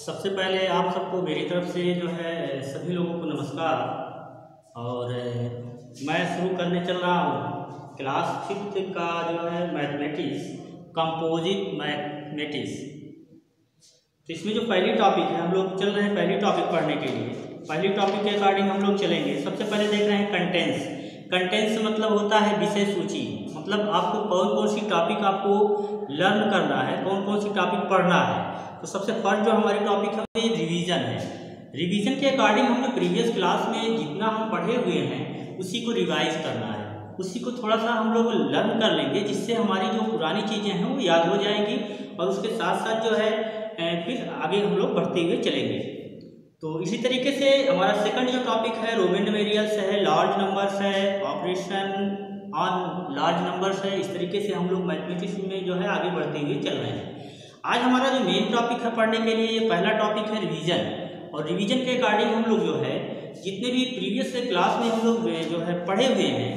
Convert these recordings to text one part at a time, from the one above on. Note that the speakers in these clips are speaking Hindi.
सबसे पहले आप सबको मेरी तरफ से जो है सभी लोगों को नमस्कार। और मैं शुरू करने चल रहा हूँ क्लास 5th का जो है मैथमेटिक्स, कंपोजिट मैथमेटिक्स। तो इसमें जो पहली टॉपिक है, हम लोग चल रहे हैं पहली टॉपिक पढ़ने के लिए। पहली टॉपिक के अकॉर्डिंग हम लोग चलेंगे। सबसे पहले देख रहे हैं कंटेंट्स। कंटेंट्स मतलब होता है विषय सूची, मतलब आपको कौन कौन सी टॉपिक आपको लर्न करना है, कौन कौन सी टॉपिक पढ़ना है। तो सबसे फर्स्ट जो हमारी टॉपिक है वो रिवीजन है। रिवीजन के अकॉर्डिंग हम जो प्रीवियस क्लास में जितना हम पढ़े हुए हैं उसी को रिवाइज करना है, उसी को थोड़ा सा हम लोग लर्न कर लेंगे, जिससे हमारी जो पुरानी चीज़ें हैं वो याद हो जाएंगी और उसके साथ साथ जो है फिर आगे हम लोग बढ़ते हुए चलेंगे। तो इसी तरीके से हमारा सेकंड जो टॉपिक है रोमन न्यूमेरियल्स है, लार्ज नंबर्स है, ऑपरेशन ऑन लार्ज नंबर्स है। इस तरीके से हम लोग मैथमेटिक्स में जो है आगे बढ़ते हुए चल रहे हैं। आज हमारा जो मेन टॉपिक है पढ़ने के लिए, ये पहला टॉपिक है रिवीजन। और रिवीजन के अकॉर्डिंग हम लोग जो है जितने भी प्रीवियस क्लास में हम लोग जो है पढ़े हुए हैं,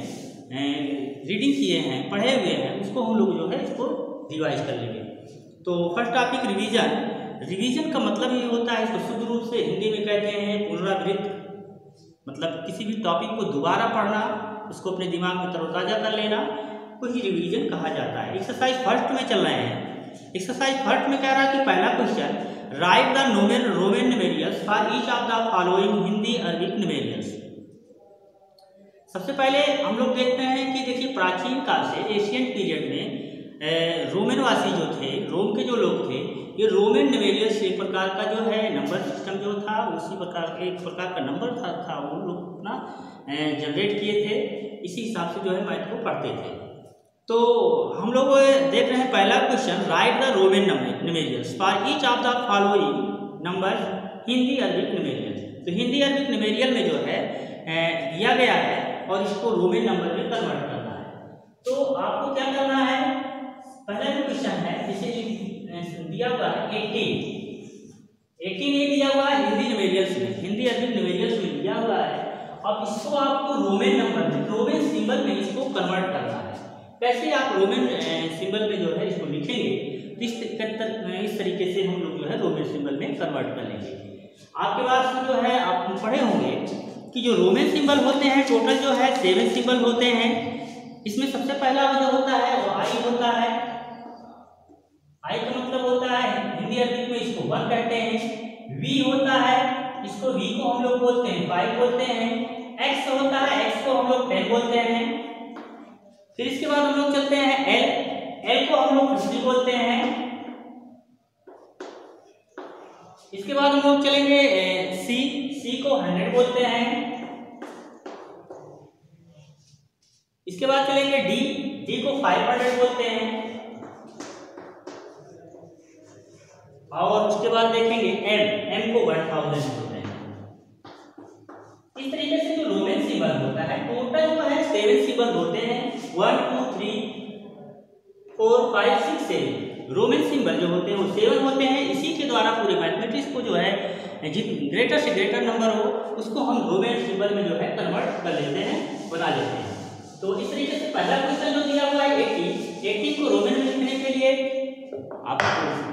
रीडिंग किए हैं, पढ़े हुए हैं, उसको हम लोग जो है इसको रिवाइज कर लेंगे। तो फर्स्ट टॉपिक रिवीजन। रिवीजन का मतलब ये होता है, इसको शुद्ध रूप से हिंदी में कहते हैं पुनरावृत्त। मतलब किसी भी टॉपिक को दोबारा पढ़ना, उसको अपने दिमाग में तरोताजा कर लेना, वही रिवीजन कहा जाता है। एक्सरसाइज फर्स्ट में चल रहे हैं। एक्सरसाइज फर्स्ट में कह रहा है कि पहला question, write the Roman numerals for each of the following Hindi Arabic numerals. सबसे पहले हम लोग देखते हैं कि देखिए प्राचीन काल से, एशियन पीरियड में रोमनवासी जो थे, रोम के जो लोग थे, ये रोमन न्यूमेरियल्स एक प्रकार का जो है नंबर सिस्टम जो था, उसी प्रकार के एक प्रकार का नंबर था वो लोग अपना जनरेट किए थे। इसी हिसाब से जो है मैथ को पढ़ते थे। तो हम लोग देख रहे हैं पहला question, write the Roman numerals for each of the following number Hindi Arabic numerals. तो हिंदी अरबिक न्यूमेरियल में जो है दिया गया है और इसको रोमन नंबर में कन्वर्ट करना है। तो आपको क्या करना है, पहला जो क्वेश्चन है जिसे दिया हुआ है 18 दिया हुआ है हिंदी न्यूमेरियल्स में, हिंदी अरबिक न्यूमेरियल्स में दिया हुआ है। अब इसको आपको रोमन नंबर में, रोमन सिंबल में इसको कन्वर्ट करना है। कैसे आप रोमन सिंबल में जो है इसको लिखेंगे, इस तरीके से हम लोग जो है रोमन सिंबल में कन्वर्ट कर लेंगे। आपके पास जो है आप पढ़े होंगे कि जो रोमन सिंबल होते हैं टोटल जो है 7 सिंबल होते हैं। इसमें सबसे पहला जो होता है वो आई होता है। आई का मतलब होता है हिंदी अरबिक में इसको 1 कहते हैं। वी होता है, इसको वी को हम लोग बोलते हैं 5 बोलते हैं। एक्स होता है, एक्स को हम लोग 10 बोलते हैं। फिर इसके बाद हम लोग चलते हैं एल को हम लोग 50 बोलते हैं। इसके बाद हम लोग चलेंगे सी को 100 बोलते हैं। इसके बाद चलेंगे डी को 500 बोलते हैं। और उसके बाद देखेंगे एम को 1000 बोलते हैं। इस तरीके से जो रोमन सिंबल होता है टोटल जो है 7 सिंबल होते हैं। 1 2 3 4 5 6 7 रोमन सिंबल जो होते हैं वो 7 होते हैं। इसी के द्वारा पूरे मैथमेटिक्स को जो है ग्रेटर से ग्रेटर नंबर हो उसको हम रोमन सिंबल में जो है कन्वर्ट कर लेते हैं, बना लेते हैं। तो इस तरीके से पहला क्वेश्चन जो दिया हुआ है 80 को रोमन में लिखने के लिए आप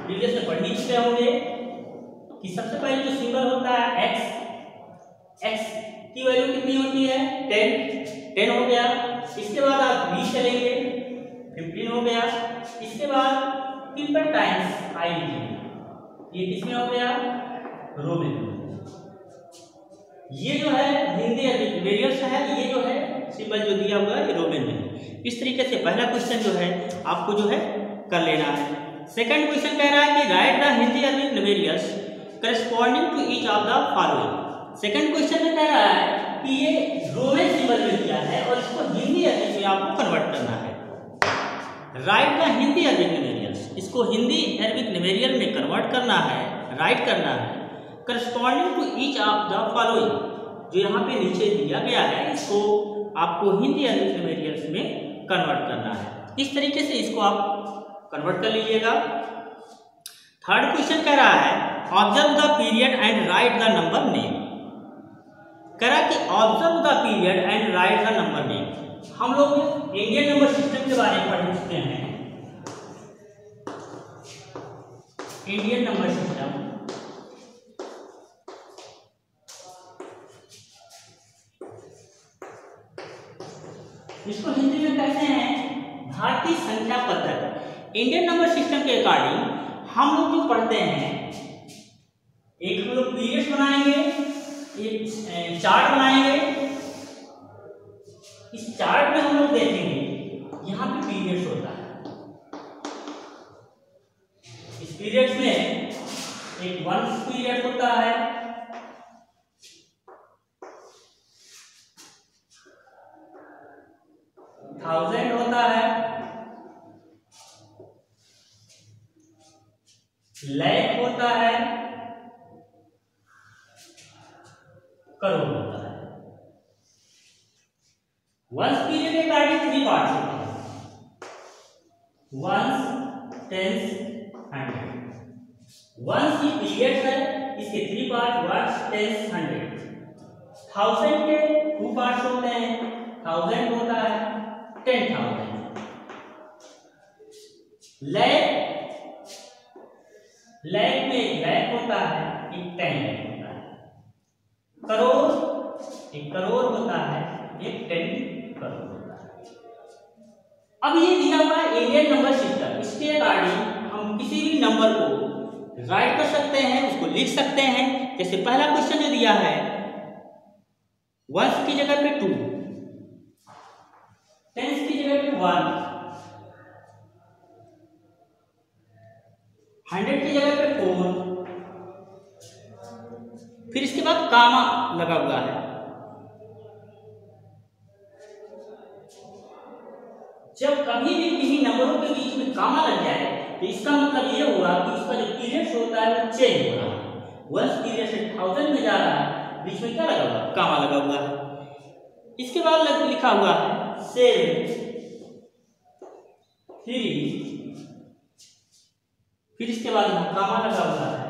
प्रीवियस में पढ़ ही चुके होंगे कि सबसे पहले जो सिंबल होता है एक्स की वैल्यू कितनी होती है 10 हो गया। इसके बाद आप 20 चलेंगे, 15 हो गया। इसके बाद ट्रिपल टाइम्स आई ये किसमें हो गया, रोमन। ये जो है हिंदी अरबिक न्यूमेरियल्स है, ये जो है सिंबल जो दिया हुआ है रोमन में। इस तरीके से पहला क्वेश्चन जो है आपको जो है कर लेना है। सेकंड क्वेश्चन कह रहा है कि write the Hindi Arabic numerals corresponding to each of the following. Second question में कह रहा है कि ये रोमन सिंबल में दिया है और इसको हिंदी अरबिक में आपको कन्वर्ट करना है। राइट द हिंदी अरबिक न्यूमेरियल्स, इसको हिंदी अरबिक न्यूमेरियल में कन्वर्ट करना है, राइट करना है। Corresponding to each of the following, जो यहाँ पे नीचे दिया गया है इसको आपको हिंदी अरबिक न्यूमेरियल्स में कन्वर्ट करना है। इस तरीके से इसको आप कन्वर्ट कर लीजिएगा। थर्ड क्वेश्चन कह रहा है observe the period and right the number name. कह रहा है कि observe the period and right the number name. हम लोग इंडियन नंबर सिस्टम के बारे में पढ़ चुके हैं। इंडियन नंबर सिस्टम इसको हिंदी में कहते हैं भारतीय संख्या पद्धति। इंडियन नंबर सिस्टम के अकॉर्डिंग हम लोग जो पढ़ते हैं, एक हम लोग पीरियड्स बनाएंगे, एक चार्ट बनाएंगे। इस चार्ट में हम लोग देखेंगे यहाँ पे पीरियड्स होता है। इस पीरियड्स में एक 1 पीरियड होता है, थाउजेंड होता है, लाख होता है, करोड़ होता है। 1 पीरियड के अकॉर्डिंग 3 पार्ट्स होते हैं, 1, 10, 100। 1 की पीरियड है, इसके 3 पार्ट 1, 10, 100। 1000 के 2 पार्ट्स होते हैं, 1000 होता है, 10,000। लाख में 1 लाख होता है, एक 10 लाख होता है। करोड़, एक करोड़ होता है, एक 10 करोड़ होता है। अब ये दिया हुआ है इंडियन नंबर सिस्टम, इसके अकॉर्डिंग हम किसी भी नंबर को राइट कर सकते हैं, उसको लिख सकते हैं। जैसे पहला क्वेश्चन जो दिया है, 1 की जगह पे 2, 10 की जगह पे 1, 100 की जगह पे 4, फिर इसके बाद कामा लगा हुआ है। जब कभी भी किसी नंबरों के बीच में कामा लग जाए तो इसका मतलब ये हुआ कि इसका जो पीरियड होता है वो चेंज हो रहा है। 1 पीरियड से 1000 में जा रहा है, बीच में क्या लगा हुआ है, कामा लगा हुआ है। इसके बाद लिखा हुआ है 7, 3, फिर इसके बाद कामा लगा हुआ है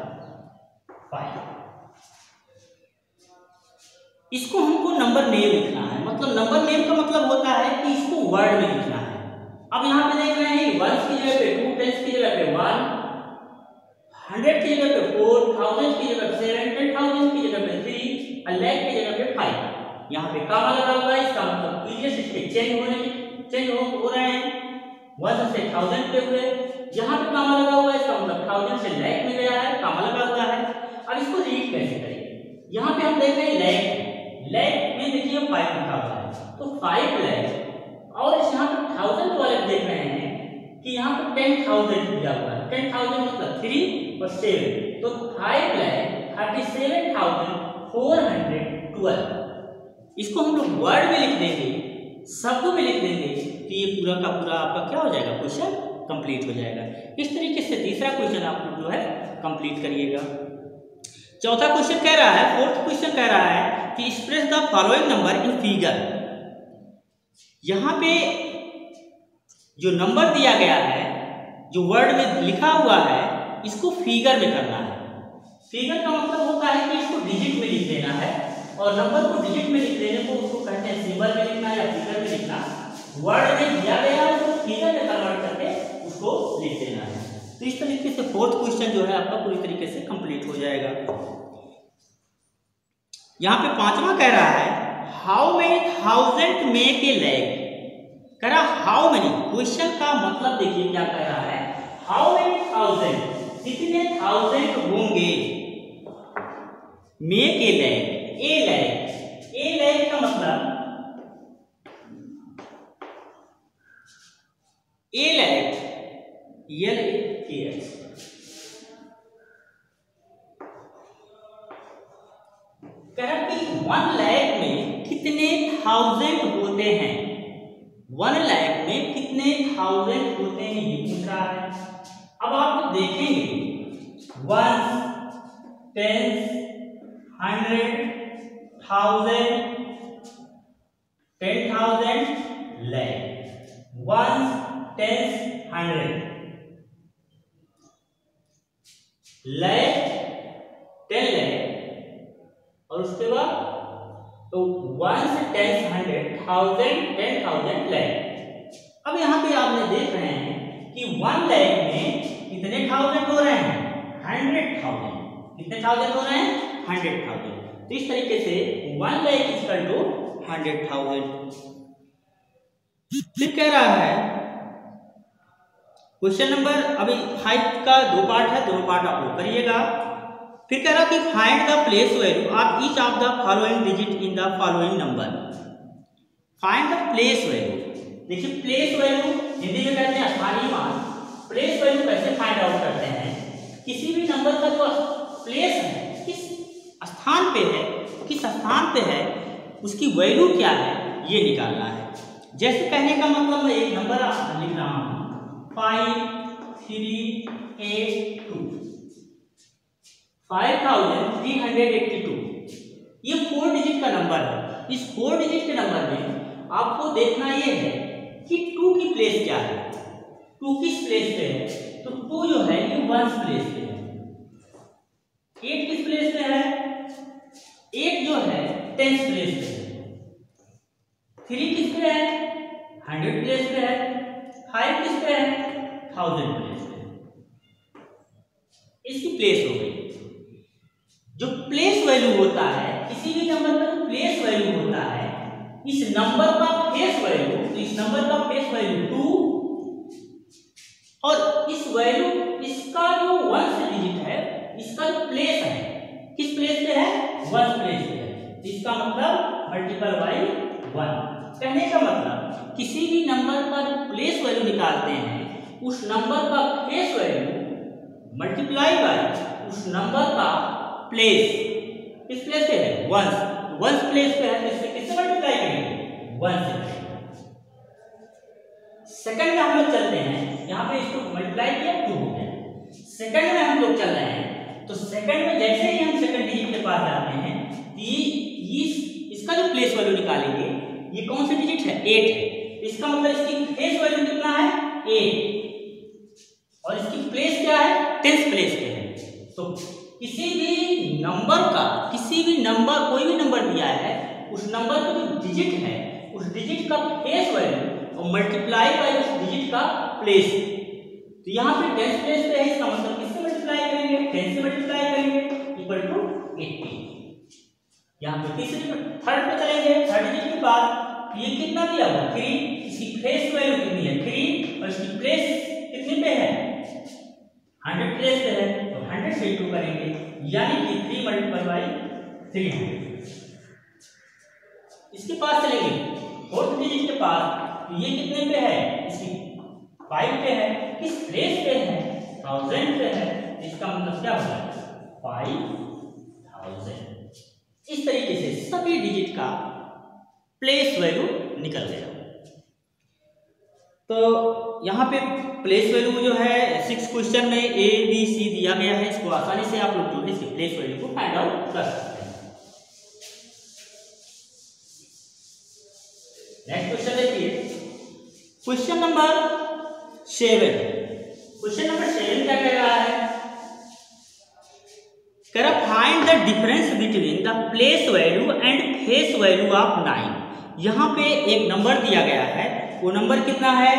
5। इसको हमको नंबर नेम लिखना है, मतलब नंबर नेम का मतलब होता है कि इसको वर्ड में लिखना है। अब यहाँ पे देख रहे हैं 1 की जगह पे 2, 10 की जगह पे 1, 100 की जगह पे 4, 1000 की जगह पे 7, 10,000 की जगह पे 3 और लाख की जगह पे 5। यहाँ पे कामा लगा हुआ है, इसका मतलब पीरियड इसके चेंज हो रहे हैं। 1 से 1000 पे हुए, यहाँ पे कामा लगा हुआ है, इसका मतलब 1000 से लाख में गया है, कामा लगा हुआ है। अब इसको रीड कैसे करेंगे? यहाँ पे हम देख रहे हैं लाख में देखिए 5 लिखा हुआ है, तो 5 लाख, और यहाँ पे 1000 वाले देख रहे हैं कि यहाँ पे 10,000 दिया हुआ है। 10,000 मतलब 3 और 7, तो 5,37,412। इसको हम लोग वर्ड में लिख देंगे, शब्दों में लिख देंगे, तो ये पूरा का पूरा आपका क्या हो जाएगा, क्वेश्चन कंप्लीट हो जाएगा। इस तरीके से तीसरा क्वेश्चन आप लोग जो है कंप्लीट करिएगा। चौथा क्वेश्चन कह रहा है, फोर्थ क्वेश्चन कह रहा है कि express the following number in figure. यहाँ पे जो नंबर दिया गया है, जो वर्ड में लिखा हुआ है, इसको फिगर में करना है। फिगर का मतलब होता है कि इसको डिजिट में लिख देना है, और नंबर को डिजिट में लिख देने को उसको कहते हैं सिंबल में लिखना या फिगर में लिखना। वर्ड में दिया गया है उसको फिगर में कन्वर्ट करके उसको लिख देना है। तो इस तरीके से फोर्थ क्वेश्चन जो है आपका पूरी तरीके से कंप्लीट हो जाएगा। यहाँ पे पांचवा कह रहा है how many 1000 make a lakh. कह रहा हाउ मेनी, क्वेश्चन का मतलब देखिए क्या कह रहा है, हाउ मेनी 1000, कितने 1000 होंगे, मेक ए लैख, ए लैख, ए लैख का मतलब ए लैख LAKH, कह रहा कि 1 लाख में कितने 1000 होते हैं, 1 लाख में कितने 1000 होते हैं ये पूछ रहा है। अब आप लोग देखेंगे 1, 10, 100, 1000, 10,000, लाख, 1, 10, 100, लाख, 10 लाख, और उसके बाद तो 1 से 10, 100, 1000, 10,000, लाख। अब यहाँ पे आपने देख रहे हैं कि 1 लाख में कितने 1000 हो रहे हैं, 100,000। कितने 1000 हो रहे हैं, 100,000। तो इस तरीके से 1 लाख इक्वल टू 100,000। फिर कह रहा है क्वेश्चन नंबर, अभी 5 का 2 पार्ट है, दोनों पार्ट आप लोग करिएगा। फिर कह रहा कि find the place value of each of the following digit in the following number. Find the place value. देखिए प्लेस वैल्यू हिंदी में कहते हैं स्थानीय मान। प्लेस वैल्यू कैसे फाइंड आउट करते हैं? किसी भी नंबर का जो प्लेस है, किस स्थान पे है, किस स्थान पे है, उसकी वैल्यू क्या है, ये निकालना है। जैसे कहने का मतलब मैं एक नंबर लिख रहा हूं 5382, 5382। ये 4 डिजिट का नंबर है। इस 4 डिजिट के नंबर में आपको देखना ये है कि 2 की प्लेस क्या है। 2 किस प्लेस पे है? तो 2 जो है ये 1 प्लेस पे है। 8 किस प्लेस पे है? 8 जो है 10 प्लेस पे है। 3 किस पे है? 100 प्लेस पे है। 5 किस पे है? 1000 प्लेस पे है। इसकी प्लेस हो गई। जो प्लेस वैल्यू होता है, किसी भी नंबर का जो प्लेस वैल्यू होता है, इस नंबर का फेस वैल्यू, इस नंबर का फेस वैल्यू 2 और इस वैल्यू, इसका जो 1 डिजिट है, इसका जो प्लेस है, किस प्लेस पे है? 1 प्लेस पे है। इसका मतलब मल्टीपल बाई 1। कहने का मतलब किसी भी नंबर का जो प्लेस वैल्यू निकालते हैं, उस नंबर का फेस वैल्यू मल्टीप्लाई बाई उस नंबर का प्लेस। किस प्लेस पे है? 1 प्लेस पे है, तो इससे किससे मल्टीप्लाई करेंगे? 1 से। सेकंड में हम लोग चलते हैं, यहाँ पे इसको मल्टीप्लाई किया 2 हो गया। सेकंड में हम लोग चल रहे हैं, तो सेकंड में जैसे ही हम सेकंड डिजिट के पास जाते हैं, इसका जो प्लेस वैल्यू निकालेंगे, ये कौन सा डिजिट है? 8 है। इसका मतलब इसकी फेस वैल्यू कितना है? 8 और इसकी प्लेस क्या है? 10th प्लेस पे है। तो किसी भी नंबर का, किसी भी नंबर, कोई भी नंबर दिया है, उस नंबर का जो डिजिट है, उस डिजिट का फेस वैल्यू और मल्टीप्लाई बाय उस डिजिट का प्लेस। तो यहाँ पे 10th प्लेस पे है, इसका मतलब किससे मल्टीप्लाई करेंगे? 10 से मल्टीप्लाई करेंगे, इक्वल टू 80। यहाँ पे तीसरे थर्ड पे चलेंगे, थर्ड डिजिट के बाद ये कितना दिया हुआ? 3। इसकी फेस वैल्यू कितनी है? 3 और इसकी प्लेस कितने पे है? 100 प्लेस पे है, तो 100 से 2 करेंगे, यानी कि 3 मल्टीप्लाई बाई 300। इसके पास चलेंगे फोर्थ डिजिट के पास, तो ये कितने पे है? इसकी 5 पे है। किस प्लेस पे है? 1000 पे है। इसका मतलब क्या होगा? 5000। इस तरीके से सभी डिजिट का प्लेस वैल्यू निकल गया। तो यहाँ पे प्लेस वैल्यू जो है 6 क्वेश्चन में A B C दिया गया है। इसको आसानी से आप लोग जो है इसके प्लेस वैल्यू को फाइंड आउट कर सकते हैं। नेक्स्ट क्वेश्चन देखिए, क्वेश्चन नंबर 7। क्वेश्चन नंबर 7 क्या कह रहा है? कह रहा find the difference between the place value and face value of 9। यहाँ पे एक नंबर दिया गया है, वो नंबर कितना है?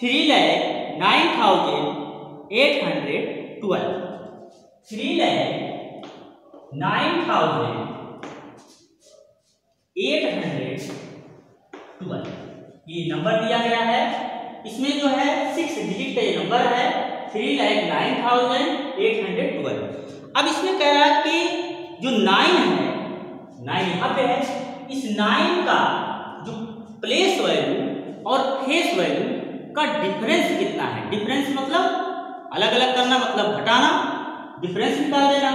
3,09,812। 3,09,812 ये नंबर दिया गया है। इसमें जो है 6 डिजिट का ये नंबर है, 3,09,812। अब इसमें कह रहा है कि जो 9 है, 9 यहाँ पे है, इस 9 का जो प्लेस वैल्यू और फेस वैल्यू का डिफरेंस कितना है? डिफरेंस मतलब अलग अलग करना, मतलब घटाना, डिफरेंस निकाल देना।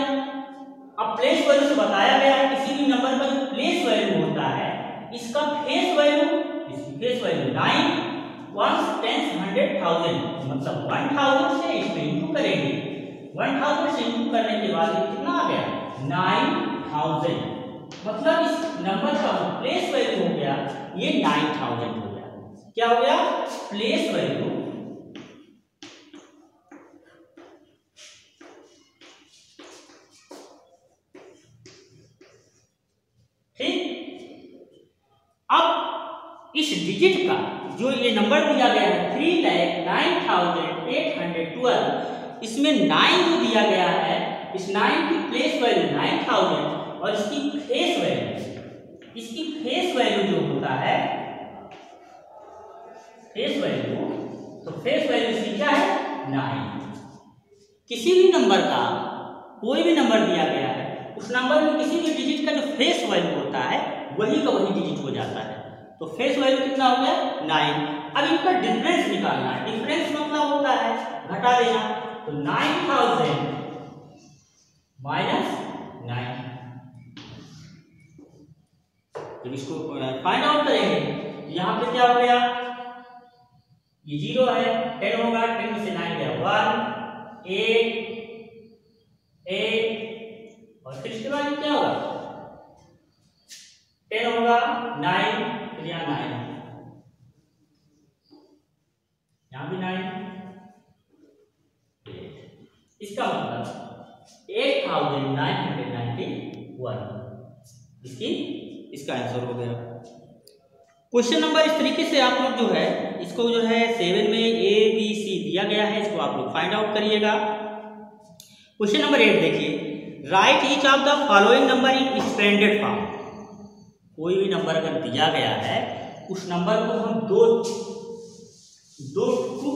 अब प्लेस वैल्यू से बताया गया है किसी भी नंबर का जो प्लेस वैल्यू होता है, इसका फेस वैल्यू, इसकी फेस वैल्यू 9 1 10 100 1000, मतलब 1000 से इसमें इंटू करेंगे। 1000 से इंटू करने के बाद ये कितना आ गया? 9000। मतलब इस नंबर का प्लेस वैल्यू हो गया ये 9000 हो गया। क्या हो गया? प्लेस वैल्यू ठीक। अब इस डिजिट का जो ये नंबर दिया गया है 3,09,812, इसमें 9 जो दिया गया है, इस 9 की प्लेस वैल्यू 9000 और इसकी फेस वैल्यू जो होता है फेस वैल्यू, तो फेस वैल्यू इसकी क्या है 9। किसी भी नंबर का कोई भी नंबर दिया गया है, उस नंबर में किसी भी डिजिट का जो फेस वैल्यू होता है वही का वही डिजिट हो जाता है। तो फेस वैल्यू कितना हो गया 9। अब इनका डिफरेंस निकालना है। डिफरेंस मतलब होता है घटा देना। तो 9000 माइनस 9, जब इसको फाइंड आउट करेंगे यहाँ पे क्या हो गया, ये 0 है, 10 होगा, 10 में से 9 गया 1, 8 और फिर इसके बाद क्या होगा 10 होगा 9, फिर यहाँ 9, यहाँ भी 9, इसका मतलब 8991 इसका आंसर हो गया। क्वेश्चन नंबर इस तरीके से आप लोग जो है इसको जो है 7 में ABC दिया गया है, इसको आप लोग फाइंड आउट करिएगा। क्वेश्चन नंबर 8 देखिए, right each of the following number in standard form. कोई भी नंबर अगर दिया गया है उस नंबर को हम टू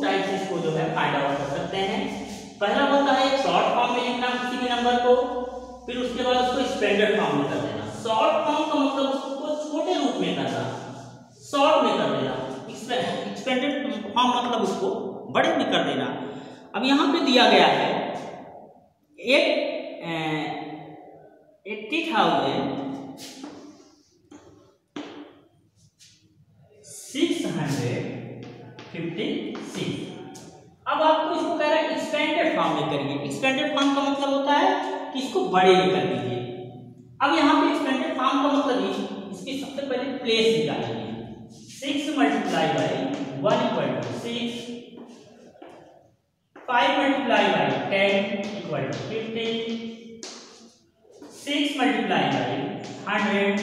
टाइप से इसको जो है फाइंड आउट कर सकते हैं। पहला होता है शॉर्ट फॉर्म में लिखना किसी भी नंबर को, फिर उसके बाद उसको स्टैंडर्ड फॉर्म में कर देना। शॉर्ट फॉर्म का मतलब उसको छोटे रूप में करना, शॉर्ट में कर देना। स्टैंडर्ड फॉर्म मतलब उसको बड़े में कर देना। अब यहाँ पे दिया गया है 80,656। अब आपको इसको कह रहा है एक्सपेंडेड फॉर्म में करिए। एक्सपेंडेड फॉर्म का मतलब होता है कि इसको बड़े में कर दीजिए। अब यहाँ पे एक्सपेंडेड फॉर्म का मतलब इसकी सबसे पहले प्लेस निकालेंगे। 6 multiply by 1 equal to 6, 5 multiply by 10 equal to 50, 6 multiply by 100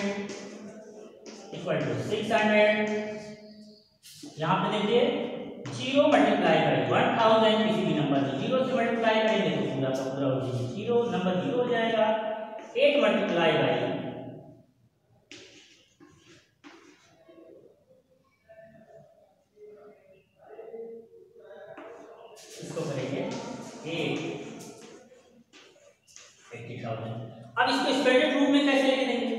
equal to 600। यहाँ पे देखिए 0 मल्टीप्लाई बाई 1000, किसी भी नंबर में 0 से मल्टीप्लाई करेंगे तो पूरा का पूरा हो जाएगा 0, नंबर 0 हो जाएगा। 8 मल्टीप्लाई बाई 80,000। अब इसको स्टैंडर्ड रूप में कैसे लिख देंगे?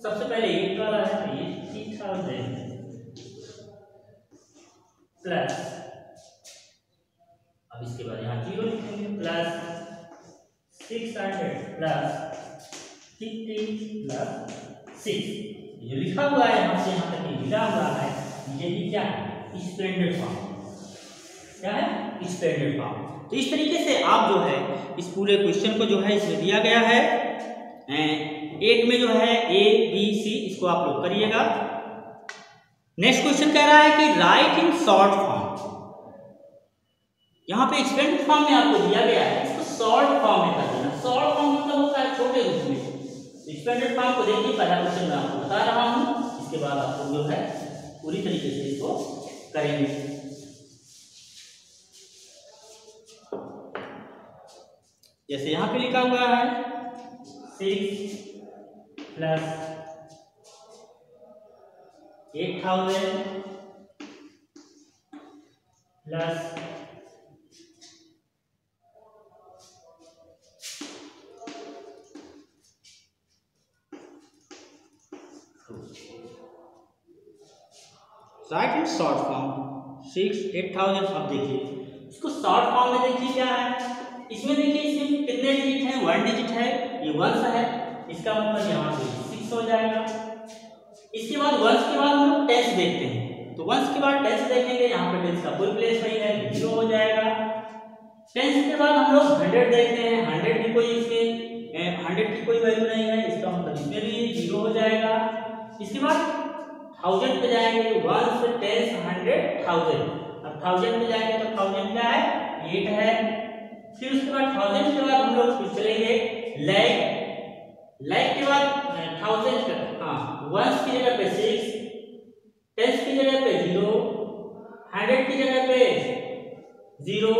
सबसे पहले 8 वाला है तो ये 80,000 प्लस, अब इसके बाद यहाँ 0 लिखेंगे प्लस 600 प्लस 50 प्लस 6। ये लिखा हुआ है यहाँ से यहाँ तक मिला हुआ है, ये क्या है स्टैंडर्ड फॉर्म। क्या है स्टैंडर्ड फॉर्म। तो इस तरीके से आप जो है इस पूरे क्वेश्चन को जो है इसमें दिया गया है 8 में जो है ABC, इसको आप लोग करिएगा। नेक्स्ट क्वेश्चन कह रहा है कि राइट इन शॉर्ट फॉर्म। यहाँ पे एक्सपेंडेड फॉर्म में आपको दिया गया है, इसको शॉर्ट फॉर्म में कर देना। शॉर्ट फॉर्म मतलब होता है छोटे रूप में। एक्सपेंडेड फॉर्म को देखिए, पहला क्वेश्चन मैं आपको बता रहा हूँ, इसके बाद आप लोग जो है पूरी तरीके से इसको करेंगे। जैसे यहाँ पे लिखा हुआ है 6 plus 8,000 plus 2। Right in short form 6 8,000। अब देखिए इसको शॉर्ट फॉर्म में देखिए क्या है, इसमें देखिए इसमें कितने डिजिट हैं, 1 डिजिट है, ये 1 है, इसका मतलब यहाँ पे 6 हो जाएगा। इसके बाद 1 के बाद हम लोग 10 देखते हैं, तो 1 के बाद 10 देखेंगे, यहाँ पे 10 का कोई प्लेस नहीं है, 0 हो जाएगा। 10 के बाद हम लोग 100 देखते हैं, 100 की कोई इसमें 100 की कोई वैल्यू नहीं है, इसका मतलब इसमें भी 0 हो जाएगा। इसके बाद 1000 पे जाएंगे, 1 से 10 100 1000। अब 1000 पे जाएंगे तो 1000 क्या है 8 है। फिर उसके बाद 1000 के बाद हम लोग फिर चलेंगे लैख के बाद 1000 1 की जगह पे 6, 10 की जगह पे 0, 100 की जगह पे 0,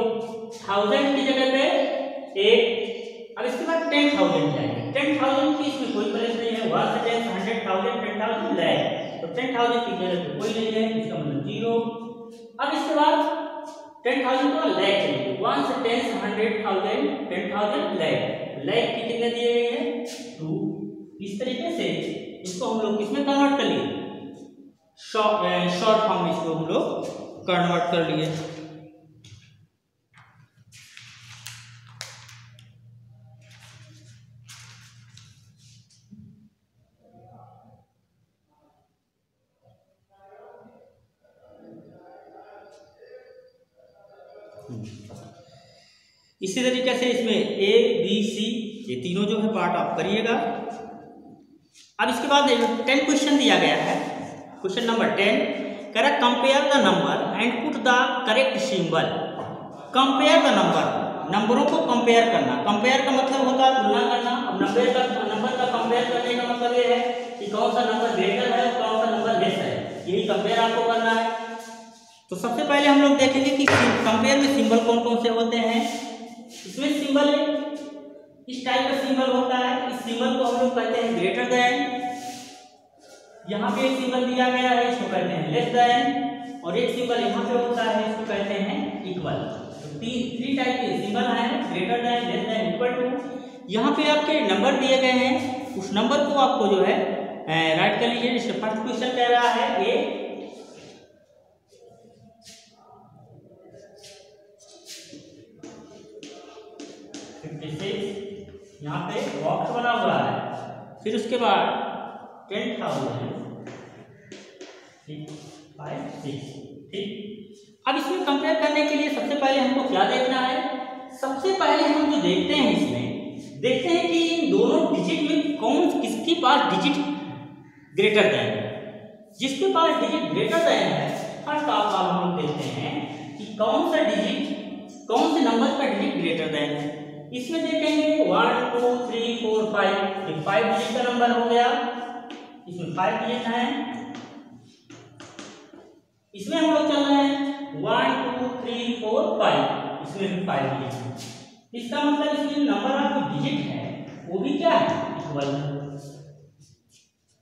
1000 की जगह पे 1। अब इसके बाद 10,000 जाएंगे। 10,000 की इसमें कोई प्लेस नहीं है, 1 से 10 100 1000 10,000 लैख, तो 10,000 की जगह पे कोई नहीं है, इसका मतलब 0। अब इसके बाद 10,000 को लैख चलेंगे, 1 से 10 से 100,000 10,000 लैख, लैख की कितने दिए गए हैं 2। इस तरीके से इसको हम लोग किसमें कन्वर्ट कर लिए, शॉर्ट फॉर्म में इसको हम लोग कन्वर्ट कर लिए। इसी तरीके से इसमें ए बी सी ये तीनों जो है पार्ट आप करिएगा। अब इसके बाद 10 क्वेश्चन दिया गया है। क्वेश्चन नंबर 10 कह रहा compare the number and put the correct symbol. Compare the number, नंबरों को कंपेयर करना। कंपेयर का मतलब होता है तुलना करना। अब नंबर का कंपेयर करने का मतलब ये है कि कौन सा नंबर ग्रेटर है और कौन सा नंबर लेस है, यही कंपेयर आपको करना है। तो सबसे पहले हम लोग देखेंगे कि कंपेयर में सिंबल कौन कौन से होते हैं। इसमें सिंबल इस टाइप का सिंबल होता है, इस सिंबल को हम लोग कहते हैं ग्रेटर देन। यहाँ पे एक सिंबल दिया गया है, इसको कहते हैं लेस देन, और एक सिंबल यहाँ पे होता है, इसको कहते हैं इक्वल। तो थ्री टाइप के सिंबल हैं, greater than, less than, equal to. यहाँ पे आपके नंबर दिए गए हैं, उस नंबर को आपको जो है राइट कर लीजिए। जैसे फर्स्ट क्वेश्चन कह रहा है ए 56, यहाँ पे बॉक्स बना हुआ है। फिर उसके बाद 10,056, ठीक। अब इसमें कंपेयर करने के लिए सबसे पहले हमको क्या देखना है, सबसे पहले हम जो देखते हैं इसमें देखते हैं कि इन दोनों डिजिट में कौन किसके पास डिजिट ग्रेटर देन है। जिसके पास डिजिट ग्रेटर देन है फर्स्ट ऑफ ऑल हम देखते हैं कि कौन सा डिजिट, कौन से नंबर का डिजिट ग्रेटर देन है। इसमें देखेंगे 1 2 3 4 5, ये 5 डिजिट का नंबर हो गया, इसमें 5 डिजिट है। इसमें हम लोग चल रहे हैं 1 2 3 4 5, इसमें भी 5 डिजिट है। इसका मतलब इसमें नंबर ऑफ जो डिजिट है वो भी क्या है, इक्वल है।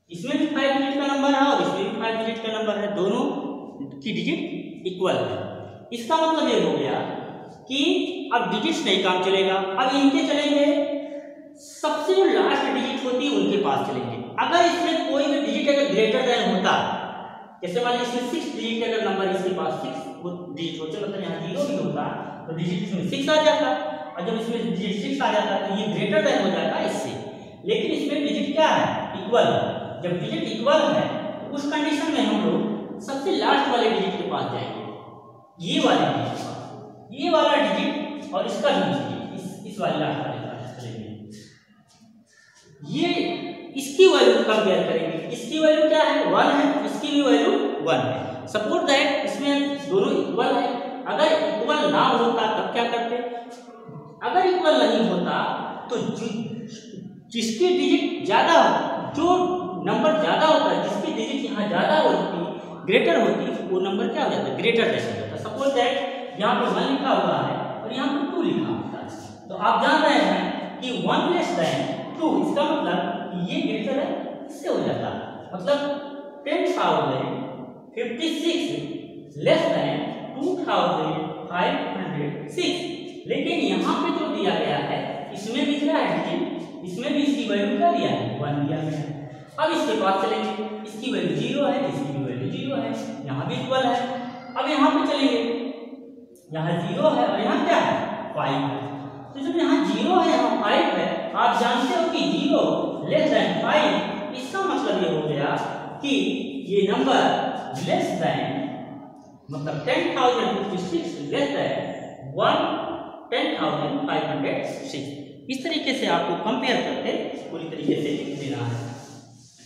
इसमें भी 5 डिजिट का नंबर है और इसमें भी 5 डिजिट का नंबर है, दोनों की डिजिट इक्वल है। इसका मतलब ये हो गया कि अब डिजिट्स नहीं काम चलेगा, अब इनके चलेंगे, सबसे जो लास्ट डिजिट होती है उनके पास चलेंगे। अगर इसमें कोई भी डिजिट अगर ग्रेटर देन होता, जैसे मान लीजिए इसमें 6 डिजिट अगर नंबर इसके पास 6 डिजिट होते, मतलब यहाँ 0 भी होता तो डिजिट इसमें 6 आ जाता, और जब इसमें डिजिट 6 आ जाता तो ये ग्रेटर देन हो जाता इससे। लेकिन इसमें डिजिट क्या है, इक्वल। जब डिजिट इक्वल है तो उस कंडीशन में हम लोग सबसे लास्ट वाले डिजिट के पास जाएंगे, ये वाले डिजिट के पास, ये वाला डिजिट और इसका भी डिजिट, इस वाले लास्ट वाले के पास चलेंगे। ये इसकी वैल्यू कंपेयर करेंगे, इसकी वैल्यू क्या है 1 है, इसकी भी वैल्यू 1 है। सपोज दैट इसमें दोनों इक्वल है। अगर इक्वल ना होता तब क्या करते, अगर इक्वल नहीं होता तो जिसकी डिजिट ज्यादा, जो नंबर ज्यादा होता है, जिसकी डिजिट यहाँ ज्यादा होती, ग्रेटर होती, वो नंबर क्या हो जाता है, ग्रेटर देन हो जाता। सपोज दैट यहाँ पे 1 लिखा हुआ है और यहाँ पे 2 लिखा होता है, तो आप जान रहे हैं कि 1 लेस देन 2, इसका मतलब ये ग्रेटर है, इससे हो जाता है। मतलब 10,056 लेस देन 2,506। लेकिन यहाँ पे जो दिया गया है इसमें भी क्या है डिजिट, इसमें भी इसकी वैल्यू क्या दिया है 1 दिया गया है। अब इसके पास चलेंगे, इसकी वैल्यू 0 है, इसकी भी वैल्यू 0 है, यहाँ भी इक्वल है। अब यहाँ पे चलेंगे, यहाँ 0 है और यहाँ क्या है 5 है। तो जब यहाँ 0 है, यहाँ 5 है, आप जानते हो कि 0 लेस देन 5, इसका मतलब ये हो गया कि ये नंबर लेस देन, मतलब 10,056 लेस देन 10,506। इस तरीके से आपको कंपेयर करके पूरी तरीके से देना है।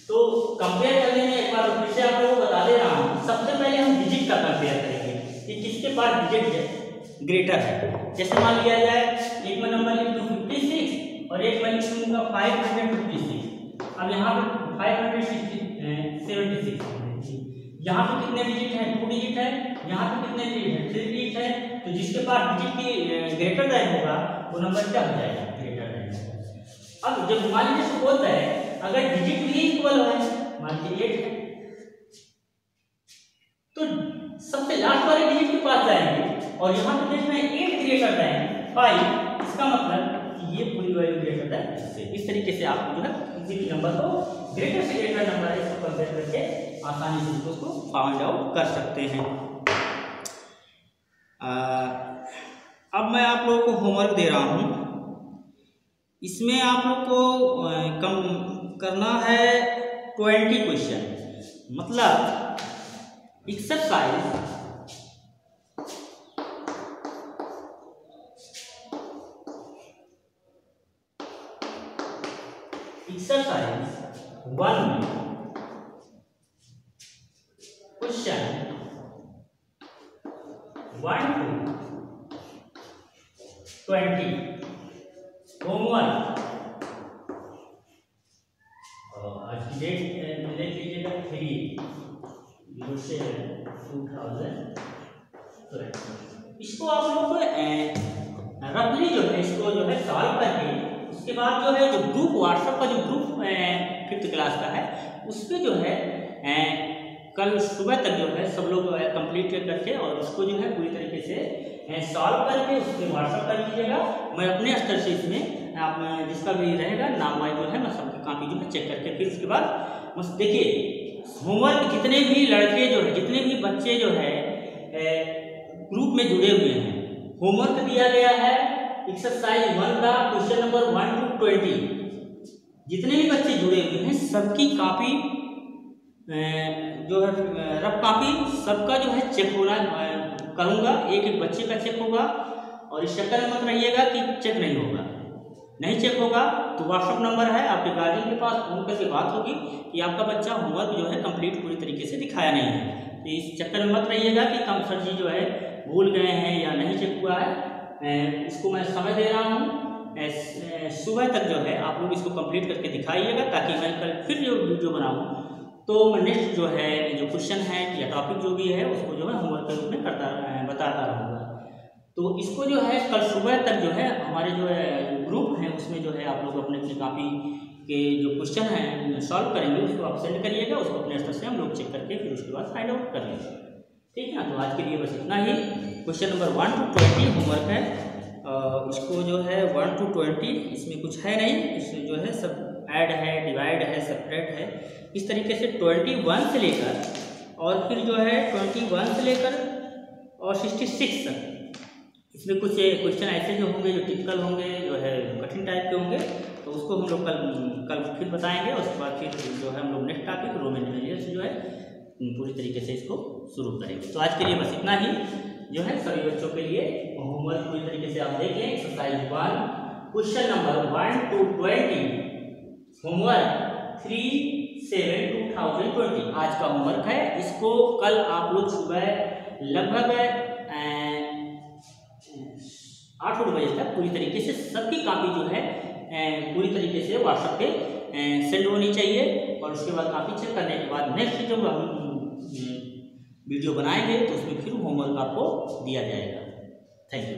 तो कंपेयर करने में एक बार फिर से आप लोगों को बता दे रहा हूँ, सबसे पहले हम डिजिट का कंपेयर करेंगे कि किसके पास डिजिट ग्रेटर है। जैसे मान लिया जाए एक में नंबर लिख दूँ 56 और एक में लिख दूँगा 556। अब यहाँ पे 576, यहाँ पे कितने डिजिट है, 2 डिजिट है, यहाँ पे कितने डिजिट है, 3 डिजिट है। तो जिसके पास डिजिट की ग्रेटर देन होगा वो नंबर क्या हो जाएगा, ग्रेटर देन। अब जब मान लीजिए सपोज है अगर डिजिट भी इक्वल है, मान लीजिए 8 है, तो सबसे लास्ट वाले डिजिट के पास जाएंगे और यहाँ पे देखना है 8 ग्रेटर देन 5, इसका मतलब कि ये पूरी वैल्यू ग्रेटर देन इससे। इस तरीके से आप जो है किसी भी नंबर को ग्रेटर से ग्रेटर नंबर है इसको कंपेयर करके आसानी से उसको फाइंड आउट कर सकते हैं। अब मैं आप लोगों को होमवर्क दे रहा हूँ, इसमें आप लोग को कम करना है 20 क्वेश्चन, मतलब एक्सरसाइज एक्सरसाइज 1 में क्वेश्चन 1 to 20 होमवर्क, आज की डेट देख लीजिएगा 3/07/2020। इसको आप लोग को रफली जो है इसको जो है सॉल्व करके उसके बाद जो है जो ग्रुप व्हाट्सएप का जो ग्रुप 5th क्लास का है उस पर जो है कल सुबह तक जो है सब लोग कंप्लीट करके और उसको जो है पूरी तरीके से सॉल्व करके उसके व्हाट्सएप कर दीजिएगा। मैं अपने स्तर से इसमें आप जिसका भी रहेगा नाम वाइज जो है मैं सबकी कॉपी जो है चेक करके फिर उसके बाद बस देखिए होमवर्क जितने भी लड़के जो है जितने भी बच्चे जो है ग्रुप में जुड़े हुए हैं होमवर्क दिया गया है एक्सरसाइज 1 का क्वेश्चन नंबर 1 to 20 जितने भी बच्चे जुड़े हुए हैं सबकी कॉपी जो है रफ कॉपी सबका जो है चेक होना करूँगा, एक एक बच्चे का चेक होगा और इस चक्कर में मत रहिएगा कि चेक नहीं होगा। नहीं चेक होगा तो व्हाट्सएप नंबर है आपके गार्जियन के पास, फोन करके बात होगी कि आपका बच्चा होमवर्क जो है कंप्लीट पूरी तरीके से दिखाया नहीं है। तो इस चक्कर में मत रहिएगा कि कम सर जी जो है भूल गए हैं या नहीं चेक हुआ है। इसको मैं समय दे रहा हूँ, सुबह तक जो है आप लोग इसको कंप्लीट करके दिखाइएगा ताकि मैं कल फिर जो वीडियो बनाऊँ तो नेक्स्ट जो है जो क्वेश्चन है या टॉपिक जो भी है उसको जो है होमवर्क के रूप में बताता रहूँगा। तो इसको जो है कल सुबह तक जो है हमारे जो है ग्रुप है उसमें जो है आप लोग अपने अपनी कॉपी के जो क्वेश्चन हैं सॉल्व करेंगे उसको आप सेंड करिएगा, उसको अपने स्तर से हम लोग चेक करके फिर उसके बाद फाइंड आउट कर लेंगे। ठीक है ना, तो आज के लिए बस इतना ही। क्वेश्चन नंबर 1 to 20 होमवर्क है, इसको जो है 1 to 20 इसमें कुछ है नहीं, इसमें जो है सब ऐड है, डिवाइड है, सेपरेट है, इस तरीके से 21 से लेकर और फिर जो है 21 से लेकर और 66 तक इसमें कुछ क्वेश्चन ऐसे जो होंगे जो टिपिकल होंगे जो है कठिन टाइप के होंगे तो उसको हम लोग कल फिर बताएंगे। उसके बाद फिर जो है हम लोग नेक्स्ट टॉपिक रोमन न्यूमरल्स जो है पूरी तरीके से इसको शुरू करेंगे। तो आज के लिए बस इतना ही जो है सभी बच्चों के लिए होमवर्क पूरी तरीके से आप देख लें। Exercise 1 question number 1 to 20 homework 3/7/2020 आज का होमवर्क है। इसको कल आप लोग सुबह लगभग 8 बजे तक पूरी तरीके से सबकी कॉपी जो है पूरी तरीके से व्हाट्सएप पे सेंड होनी चाहिए और उसके बाद कॉपी चेक करने के बाद नेक्स्ट जब हम वीडियो बनाएंगे तो उसमें फिर होमवर्क आपको दिया जाएगा। Thank you.